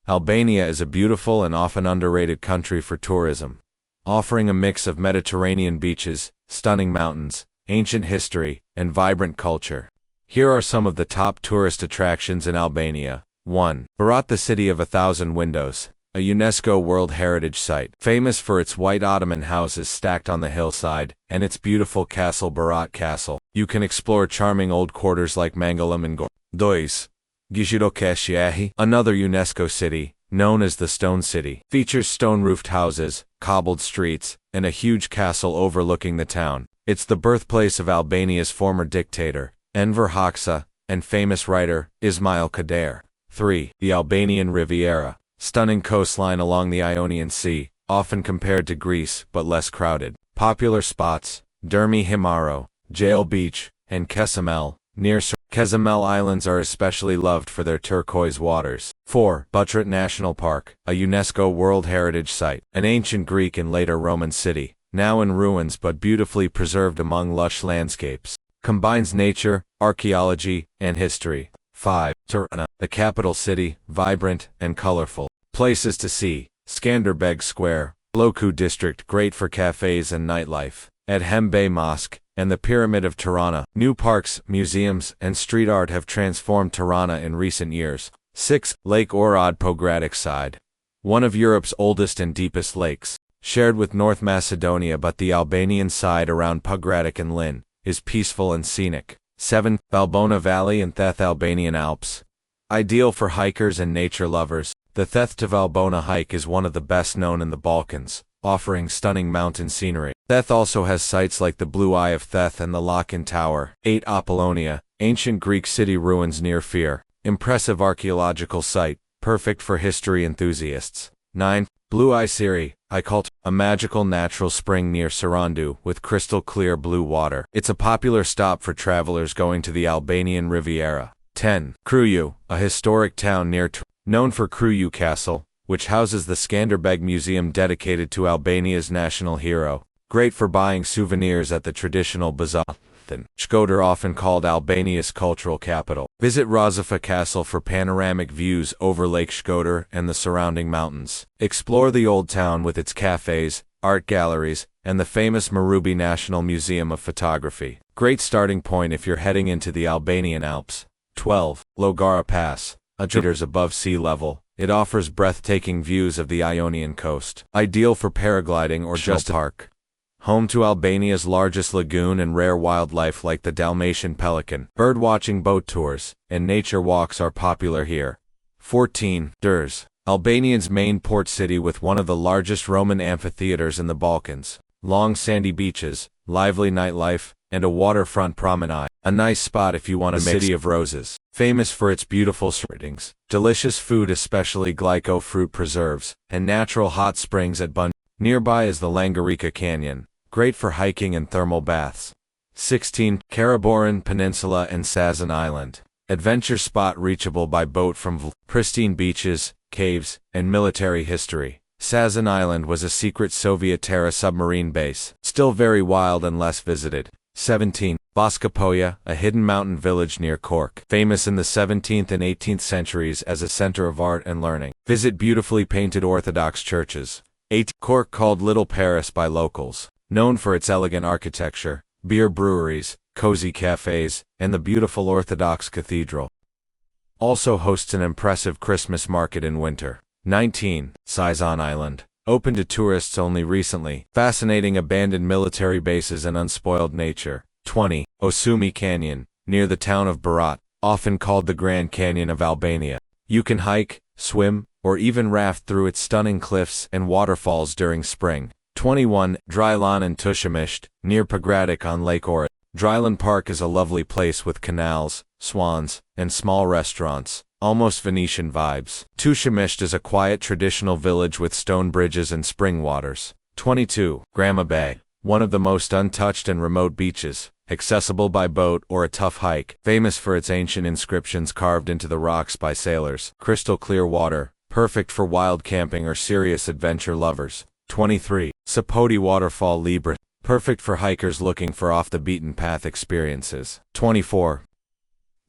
Albania is a beautiful and often underrated country for tourism, offering a mix of Mediterranean beaches, stunning mountains, ancient history, and vibrant culture. Here are some of the top tourist attractions in Albania. 1. Berat, the City of a Thousand Windows, a UNESCO World Heritage Site, famous for its white Ottoman houses stacked on the hillside, and its beautiful castle Berat Castle. You can explore charming old quarters like Mangalam and Gor. 2. Gjirokeshqi, another UNESCO city, known as the Stone City, features stone-roofed houses, cobbled streets, and a huge castle overlooking the town. It's the birthplace of Albania's former dictator, Enver Hoxha, and famous writer, Ismail Kader. 3. The Albanian Riviera, stunning coastline along the Ionian Sea, often compared to Greece but less crowded. Popular spots, Dermi Himaro, Jail Beach, and Kesamel, near Kesamel Islands are especially loved for their turquoise waters. 4. Butret National Park, a UNESCO World Heritage Site, an ancient Greek and later Roman city, now in ruins but beautifully preserved among lush landscapes. Combines nature, archaeology, and history. 5. Tirana, the capital city, vibrant and colorful. Places to see, Skanderbeg Square, Bloku District, great for cafes and nightlife. Adhem Bey Mosque, and the Pyramid of Tirana. New parks, museums, and street art have transformed Tirana in recent years. 6. Lake Orad Pogradic Side, one of Europe's oldest and deepest lakes, shared with North Macedonia, but the Albanian side around Pogradic and Lin is peaceful and scenic. 7. Valbona Valley and Theth Albanian Alps, ideal for hikers and nature lovers. The Theth to Valbona hike is one of the best known in the Balkans, offering stunning mountain scenery. Theth also has sites like the Blue Eye of Theth and the Lokin Tower. 8. Apollonia, ancient Greek city ruins near Fier, impressive archaeological site, perfect for history enthusiasts. 9. Blue Eye Siri, a magical natural spring near Sarandu with crystal clear blue water. It's a popular stop for travelers going to the Albanian Riviera. 10. Kruju, a historic town near known for Kruju Castle, which houses the Skanderbeg Museum dedicated to Albania's national hero. Great for buying souvenirs at the traditional bazaar. Shkodër, often called Albania's cultural capital. Visit Rozafa Castle for panoramic views over Lake Shkodër and the surrounding mountains. Explore the old town with its cafes, art galleries, and the famous Marubi National Museum of Photography. Great starting point if you're heading into the Albanian Alps. 12. Logara Pass, a meters above sea level. It offers breathtaking views of the Ionian coast, ideal for paragliding or just a park. Home to Albania's largest lagoon and rare wildlife like the Dalmatian pelican. Birdwatching, boat tours, and nature walks are popular here. 14. Durrës, Albania's main port city with one of the largest Roman amphitheaters in the Balkans. Long sandy beaches, lively nightlife, and a waterfront promenade. A nice spot if you want a city of roses. Famous for its beautiful surroundings, delicious food especially glyco fruit preserves, and natural hot springs at Bun. Nearby is the Langarica Canyon, great for hiking and thermal baths. 16. Karaboran Peninsula and Sazan Island, adventure spot reachable by boat from pristine beaches, caves, and military history. Sazan Island was a secret Soviet Terra submarine base, still very wild and less visited. 17. Voskopoja, a hidden mountain village near Cork, famous in the 17th and 18th centuries as a center of art and learning. Visit beautifully painted Orthodox churches. 8. Cork, called Little Paris by locals, known for its elegant architecture, beer breweries, cozy cafes, and the beautiful Orthodox cathedral. Also hosts an impressive Christmas market in winter. 19. Sizon Island, open to tourists only recently, fascinating abandoned military bases and unspoiled nature. 20. Osumi Canyon, near the town of Berat, often called the Grand Canyon of Albania. You can hike, swim, or even raft through its stunning cliffs and waterfalls during spring. 21. Drylan and Tushemisht, near Pogradic on Lake Orad. Drylan Park is a lovely place with canals, swans, and small restaurants, almost Venetian vibes. Tushemisht is a quiet traditional village with stone bridges and spring waters. 22. Grama Bay, one of the most untouched and remote beaches, accessible by boat or a tough hike, famous for its ancient inscriptions carved into the rocks by sailors. Crystal clear water, perfect for wild camping or serious adventure lovers. 23. Sapodi Waterfall Libra, perfect for hikers looking for off-the-beaten-path experiences. 24.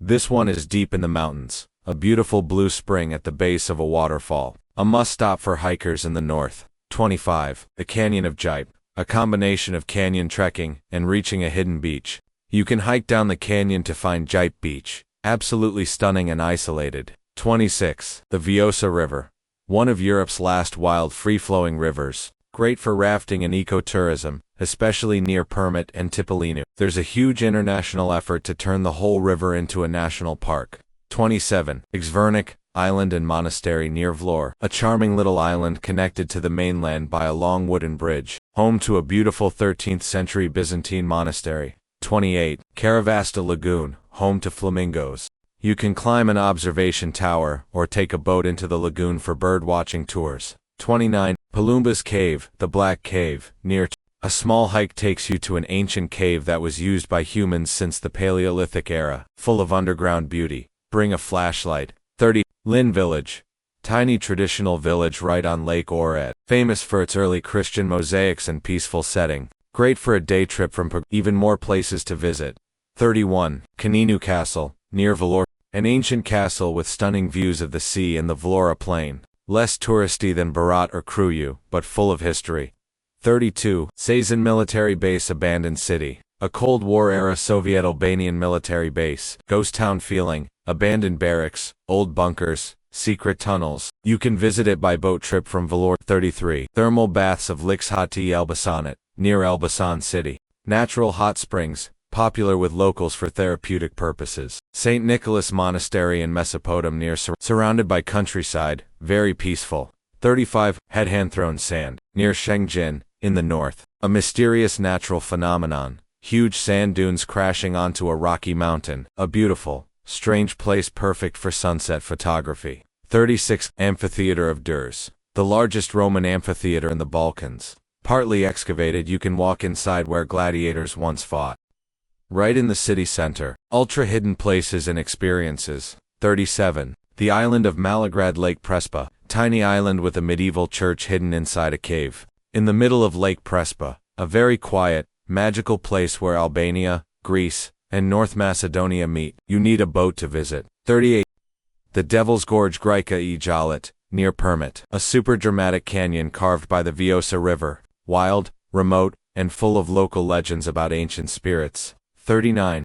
This one is deep in the mountains, a beautiful blue spring at the base of a waterfall. A must-stop for hikers in the north. 25. The Canyon of Gype, a combination of canyon trekking and reaching a hidden beach. You can hike down the canyon to find Gype Beach, absolutely stunning and isolated. 26. The Vjosa River, one of Europe's last wild free-flowing rivers, great for rafting and ecotourism, especially near Permit and Tipolinu. There's a huge international effort to turn the whole river into a national park. 27. Xvernik Island and Monastery near Vlor, a charming little island connected to the mainland by a long wooden bridge, home to a beautiful 13th century Byzantine monastery. 28. Karavasta Lagoon, home to flamingos. You can climb an observation tower or take a boat into the lagoon for bird-watching tours. 29. Palumba's Cave, the Black Cave, near a small hike takes you to an ancient cave that was used by humans since the Paleolithic era, full of underground beauty. Bring a flashlight. 30. Lynn Village, tiny traditional village right on Lake Oret, famous for its early Christian mosaics and peaceful setting. Great for a day trip from even more places to visit. 31. Kaninu Castle, near Vlora, an ancient castle with stunning views of the sea and the Vlora plain. Less touristy than Berat or Kruyu, but full of history. 32. Sazin Military Base abandoned city, a Cold War-era Soviet-Albanian military base. Ghost town feeling, abandoned barracks, old bunkers, secret tunnels. You can visit it by boat trip from Vlora. 33. Thermal baths of Lixhati Elbasanit, near Elbasan city. Natural hot springs, popular with locals for therapeutic purposes. St. Nicholas Monastery in Mesopotamia surrounded by countryside, very peaceful. 35. Headhan-thrown sand, near Shengjin, in the north. A mysterious natural phenomenon, huge sand dunes crashing onto a rocky mountain. A beautiful, strange place perfect for sunset photography. 36. Amphitheater of Durs, the largest Roman amphitheater in the Balkans. Partly excavated, you can walk inside where gladiators once fought. Right in the city center. Ultra-hidden places and experiences. 37. The island of Malagrad Lake Prespa, tiny island with a medieval church hidden inside a cave. In the middle of Lake Prespa, a very quiet, magical place where Albania, Greece, and North Macedonia meet. You need a boat to visit. 38. The Devil's Gorge Grika I Jalit, near Permit, a super dramatic canyon carved by the Vjosa River, wild, remote, and full of local legends about ancient spirits. 39.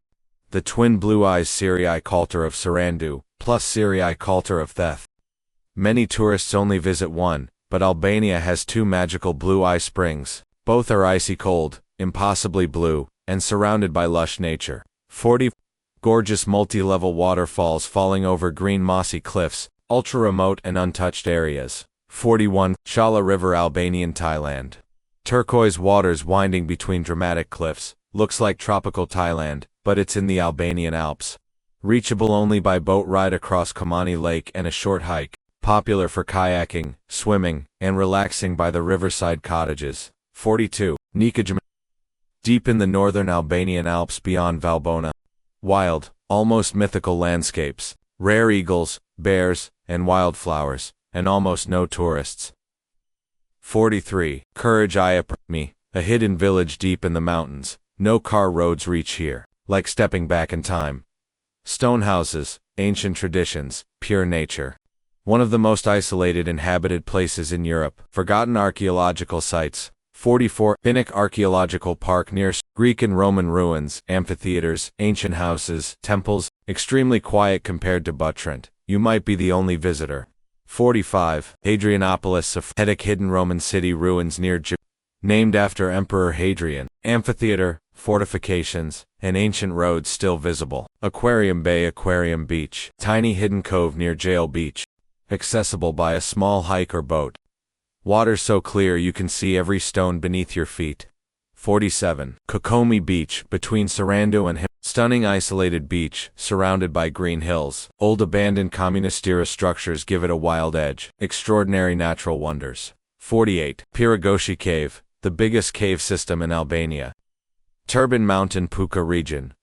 The twin Blue Eyes Sirii Kaltar of Sarandu, plus Sirii Kaltar of Theth. Many tourists only visit one, but Albania has two magical blue eye springs. Both are icy cold, impossibly blue, and surrounded by lush nature. 40. Gorgeous multi-level waterfalls falling over green mossy cliffs, ultra-remote and untouched areas. 41. Shala River, Albanian, Thailand. Turquoise waters winding between dramatic cliffs. Looks like tropical Thailand, but it's in the Albanian Alps. Reachable only by boat ride across Kamani Lake and a short hike. Popular for kayaking, swimming, and relaxing by the riverside cottages. 42. Nikajim, deep in the northern Albanian Alps beyond Valbona. Wild, almost mythical landscapes, rare eagles, bears, and wildflowers, and almost no tourists. 43. Courage Iapmi, a hidden village deep in the mountains. No car roads reach here, like stepping back in time. Stone houses, ancient traditions, pure nature. One of the most isolated inhabited places in Europe. Forgotten archaeological sites. 44. Finnick Archaeological Park near Greek and Roman ruins, amphitheaters, ancient houses, temples, extremely quiet compared to Butrint. You might be the only visitor. 45. Hadrianopolis, a Hetic hidden Roman city ruins near named after Emperor Hadrian. Amphitheater, fortifications, and ancient roads still visible. Aquarium Bay, Aquarium Beach, tiny hidden cove near Jail Beach. Accessible by a small hike or boat. Water so clear you can see every stone beneath your feet. 47. Kokomi Beach, between Sarandu and stunning isolated beach, surrounded by green hills. Old abandoned communist era structures give it a wild edge. Extraordinary natural wonders. 48. Piragoshi Cave, the biggest cave system in Albania. Turban Mountain Puka region.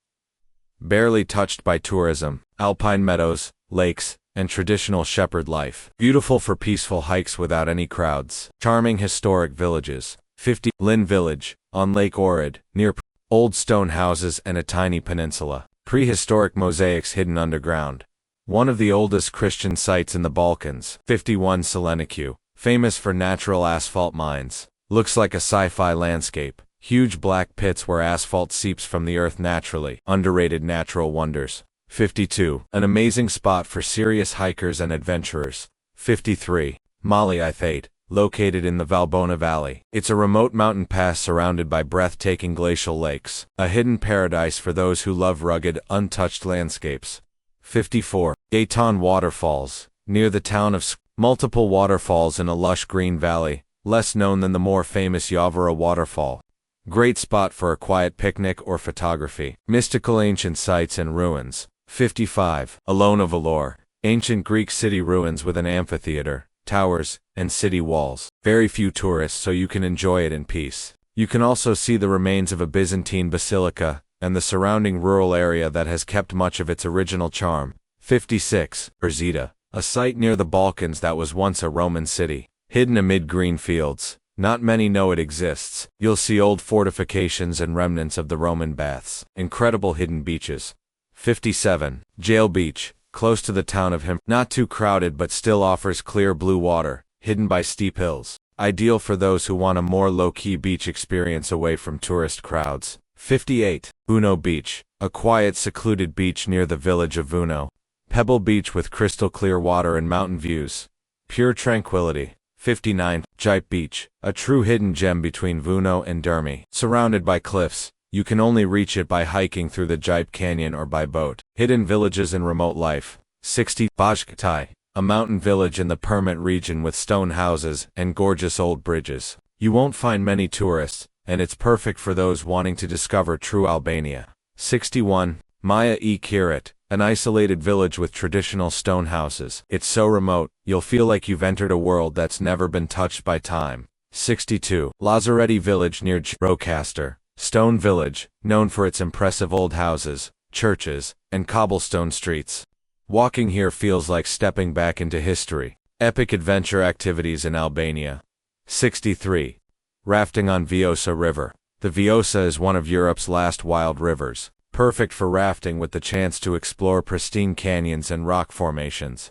Barely touched by tourism, alpine meadows, lakes, and traditional shepherd life. Beautiful for peaceful hikes without any crowds. Charming historic villages. 50. Lynn Village, on Lake Ohrid, near old stone houses and a tiny peninsula. Prehistoric mosaics hidden underground. one of the oldest Christian sites in the Balkans. 51 Seleniku, famous for natural asphalt mines. Looks like a sci-fi landscape. Huge black pits where asphalt seeps from the earth naturally. Underrated natural wonders. 52. An amazing spot for serious hikers and adventurers. 53. Mali Ithate, located in the Valbona Valley. It's a remote mountain pass surrounded by breathtaking glacial lakes. A hidden paradise for those who love rugged, untouched landscapes. 54. Gaytan Waterfalls, near the town of multiple waterfalls in a lush green valley, less known than the more famous Yavora waterfall. Great spot for a quiet picnic or photography. Mystical ancient sites and ruins. 55. Alona Valor, ancient Greek city ruins with an amphitheater, towers, and city walls. Very few tourists, so you can enjoy it in peace. You can also see the remains of a Byzantine basilica, and the surrounding rural area that has kept much of its original charm. 56. Urzeta, a site near the Balkans that was once a Roman city. Hidden amid green fields. Not many know it exists. You'll see old fortifications and remnants of the Roman baths. Incredible hidden beaches. 57. Jail Beach, close to the town of not too crowded but still offers clear blue water, hidden by steep hills. Ideal for those who want a more low-key beach experience away from tourist crowds. 58. Vuno Beach, a quiet secluded beach near the village of Vuno. Pebble beach with crystal clear water and mountain views. Pure tranquility. 59. Gype Beach, a true hidden gem between Vuno and Durmi. Surrounded by cliffs, you can only reach it by hiking through the Gype Canyon or by boat. Hidden villages and remote life. 60. Bajkatai, a mountain village in the Permit region with stone houses and gorgeous old bridges. You won't find many tourists, and it's perfect for those wanting to discover true Albania. 61. Maya e Kirit, an isolated village with traditional stone houses. It's so remote, you'll feel like you've entered a world that's never been touched by time. 62. Lazareti village near Rocaster, stone village, known for its impressive old houses, churches, and cobblestone streets. Walking here feels like stepping back into history. Epic adventure activities in Albania. 63. Rafting on Vjosa River. The Vjosa is one of Europe's last wild rivers, perfect for rafting with the chance to explore pristine canyons and rock formations.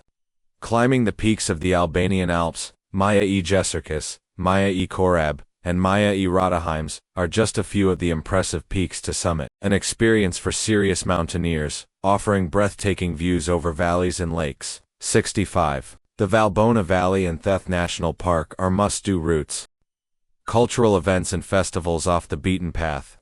Climbing the peaks of the Albanian Alps, Maya e Jeserkis, Maya e Korab, and Maya e Radaheims, are just a few of the impressive peaks to summit. An experience for serious mountaineers, offering breathtaking views over valleys and lakes. 65. The Valbona Valley and Theth National Park are must-do routes. Cultural events and festivals off the beaten path.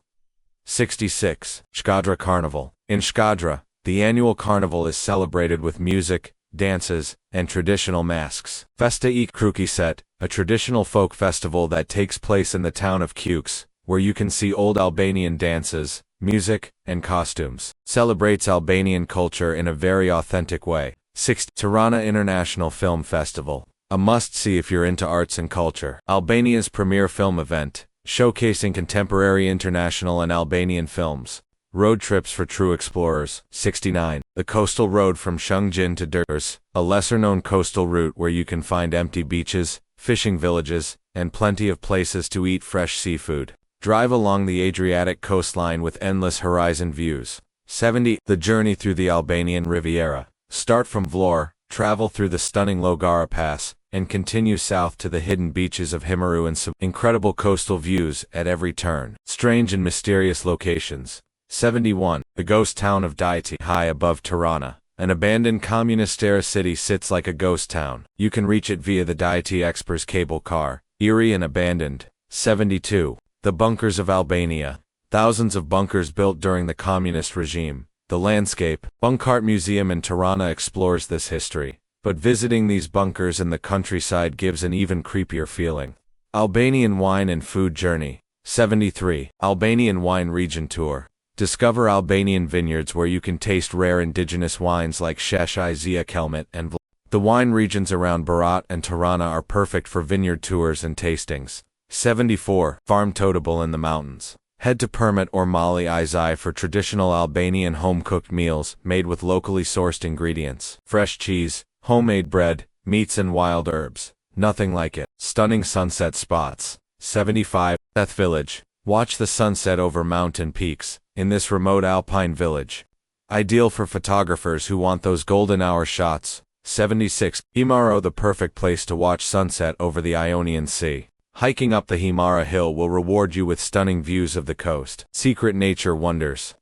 66. Shkodra Carnival. In Shkodra, the annual carnival is celebrated with music, dances, and traditional masks. Festa e Krukiset, a traditional folk festival that takes place in the town of Kukes, where you can see old Albanian dances, music, and costumes. Celebrates Albanian culture in a very authentic way. 6. Tirana International Film Festival. A must-see if you're into arts and culture. Albania's premier film event, showcasing contemporary international and Albanian films. Road trips for true explorers. 69. The coastal road from Shëngjin to Durrës, a lesser-known coastal route where you can find empty beaches, fishing villages, and plenty of places to eat fresh seafood. Drive along the Adriatic coastline with endless horizon views. 70. The journey through the Albanian Riviera. Start from Vlorë, travel through the stunning Llogara Pass, and continue south to the hidden beaches of Himeru and incredible coastal views at every turn. Strange and mysterious locations. 71. The ghost town of Dieti, high above Tirana. An abandoned communist-era city sits like a ghost town. You can reach it via the Dieti Express cable car. Eerie and abandoned. 72. The bunkers of Albania. Thousands of bunkers built during the communist regime. The landscape. Bunkart Museum in Tirana explores this history, but visiting these bunkers in the countryside gives an even creepier feeling. Albanian wine and food journey. 73. Albanian wine region tour. Discover Albanian vineyards where you can taste rare indigenous wines like Sheshai Zia Kelmet and The wine regions around Berat and Tirana are perfect for vineyard tours and tastings. 74. Farm Totable in the mountains. Head to Permit or Mali Izai for traditional Albanian home-cooked meals made with locally sourced ingredients. Fresh cheese, homemade bread, meats and wild herbs. Nothing like it. Stunning sunset spots. 75. Theth Village. Watch the sunset over mountain peaks in this remote alpine village. Ideal for photographers who want those golden hour shots. 76. Himaro, the perfect place to watch sunset over the Ionian Sea. Hiking up the Himara Hill will reward you with stunning views of the coast. Secret nature wonders.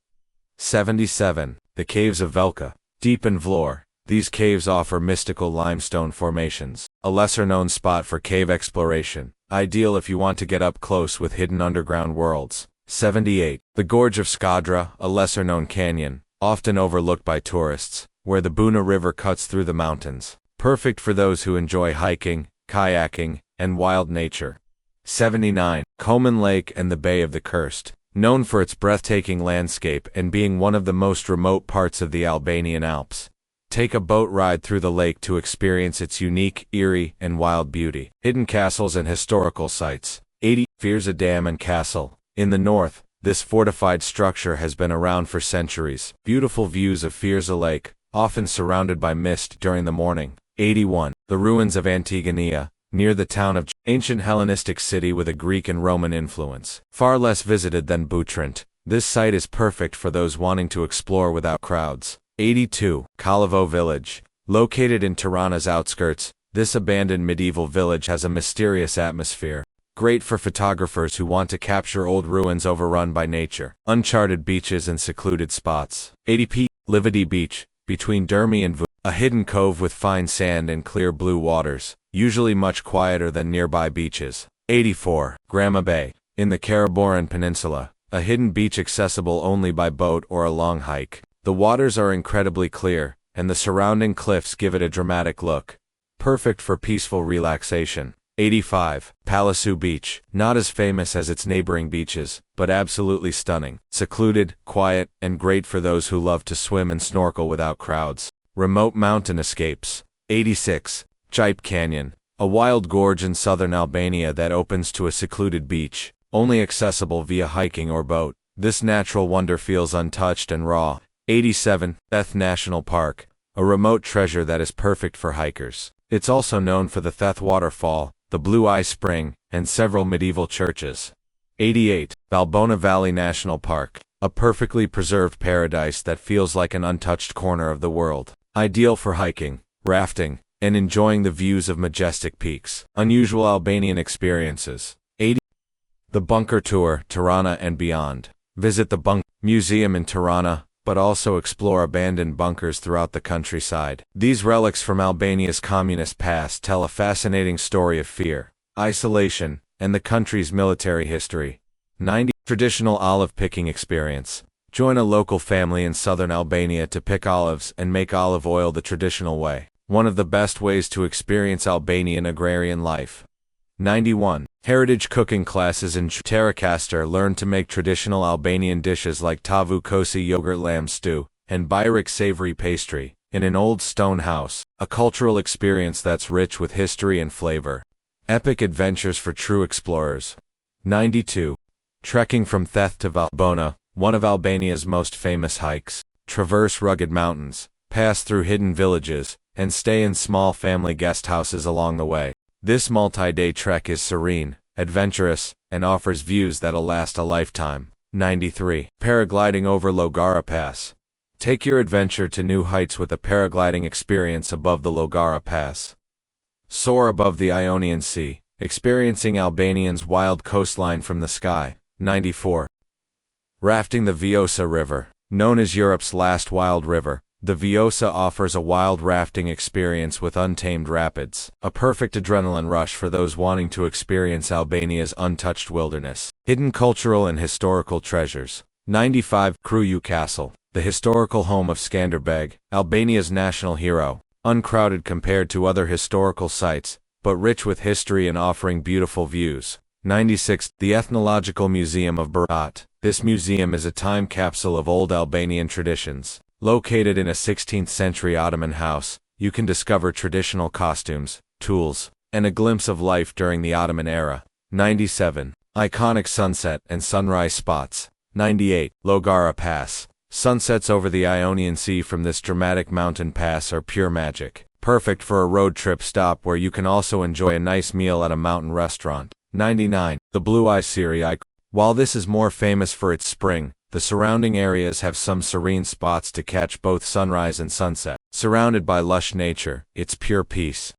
77. The Caves of Velka. Deep in Vlor, these caves offer mystical limestone formations, a lesser-known spot for cave exploration, ideal if you want to get up close with hidden underground worlds. 78. The Gorge of Skadra, a lesser-known canyon, often overlooked by tourists, where the Buna River cuts through the mountains. Perfect for those who enjoy hiking, kayaking, and wild nature. 79. Komen Lake and the Bay of the Cursed. Known for its breathtaking landscape and being one of the most remote parts of the Albanian Alps. Take a boat ride through the lake to experience its unique, eerie, and wild beauty. Hidden castles and historical sites. 80. Firza Dam and Castle. In the north, this fortified structure has been around for centuries. Beautiful views of Firza Lake, often surrounded by mist during the morning. 81. The ruins of Antigoniea, near the town of ancient Hellenistic city with a Greek and Roman influence. Far less visited than Butrint, this site is perfect for those wanting to explore without crowds. 82. Kalevo Village. Located in Tirana's outskirts, this abandoned medieval village has a mysterious atmosphere. Great for photographers who want to capture old ruins overrun by nature. Uncharted beaches and secluded spots. 80. Lividi Beach, between Dermi and Vu. A hidden cove with fine sand and clear blue waters, usually much quieter than nearby beaches. 84. Grama Bay. In the Karaboran Peninsula, a hidden beach accessible only by boat or a long hike. The waters are incredibly clear, and the surrounding cliffs give it a dramatic look. Perfect for peaceful relaxation. 85. Palasu Beach. Not as famous as its neighboring beaches, but absolutely stunning. Secluded, quiet, and great for those who love to swim and snorkel without crowds. Remote mountain escapes. 86. Gype Canyon. A wild gorge in southern Albania that opens to a secluded beach, only accessible via hiking or boat. This natural wonder feels untouched and raw. 87. Theth National Park. A remote treasure that is perfect for hikers. It's also known for the Theth Waterfall, the Blue Eye Spring, and several medieval churches. 88. Valbona Valley National Park. A perfectly preserved paradise that feels like an untouched corner of the world. Ideal for hiking, rafting, and enjoying the views of majestic peaks. Unusual Albanian experiences. 80. The Bunker Tour, Tirana and beyond. Visit the Bunker Museum in Tirana, but also explore abandoned bunkers throughout the countryside. These relics from Albania's communist past tell a fascinating story of fear, isolation, and the country's military history. 90. Traditional olive picking experience. Join a local family in southern Albania to pick olives and make olive oil the traditional way. One of the best ways to experience Albanian agrarian life. 91. Heritage cooking classes in Terracaster. Learn to make traditional Albanian dishes like tavu kosi yogurt lamb stew, and bayrak savory pastry, in an old stone house, a cultural experience that's rich with history and flavor. Epic adventures for true explorers. 92. Trekking from Theth to Valbona. One of Albania's most famous hikes. Traverse rugged mountains, pass through hidden villages, and stay in small family guest houses along the way. This multi-day trek is serene, adventurous, and offers views that'll last a lifetime. 93. Paragliding over Logara Pass. Take your adventure to new heights with a paragliding experience above the Logara Pass. Soar above the Ionian Sea, experiencing Albania's wild coastline from the sky. 94. Rafting the Vjosa River. Known as Europe's last wild river, the Vjosa offers a wild rafting experience with untamed rapids, a perfect adrenaline rush for those wanting to experience Albania's untouched wilderness. Hidden cultural and historical treasures. 95. Kruju Castle. The historical home of Skanderbeg, Albania's national hero. Uncrowded compared to other historical sites, but rich with history and offering beautiful views. 96. The Ethnological Museum of Berat. This museum is a time capsule of old Albanian traditions. Located in a 16th century Ottoman house, you can discover traditional costumes, tools, and a glimpse of life during the Ottoman era. 97. Iconic sunset and sunrise spots. 98. Logara Pass. Sunsets over the Ionian Sea from this dramatic mountain pass are pure magic. Perfect for a road trip stop where you can also enjoy a nice meal at a mountain restaurant. 99. The Blue Eye Siri. While this is more famous for its spring, The surrounding areas have some serene spots to catch both sunrise and sunset. Surrounded by lush nature, it's pure peace.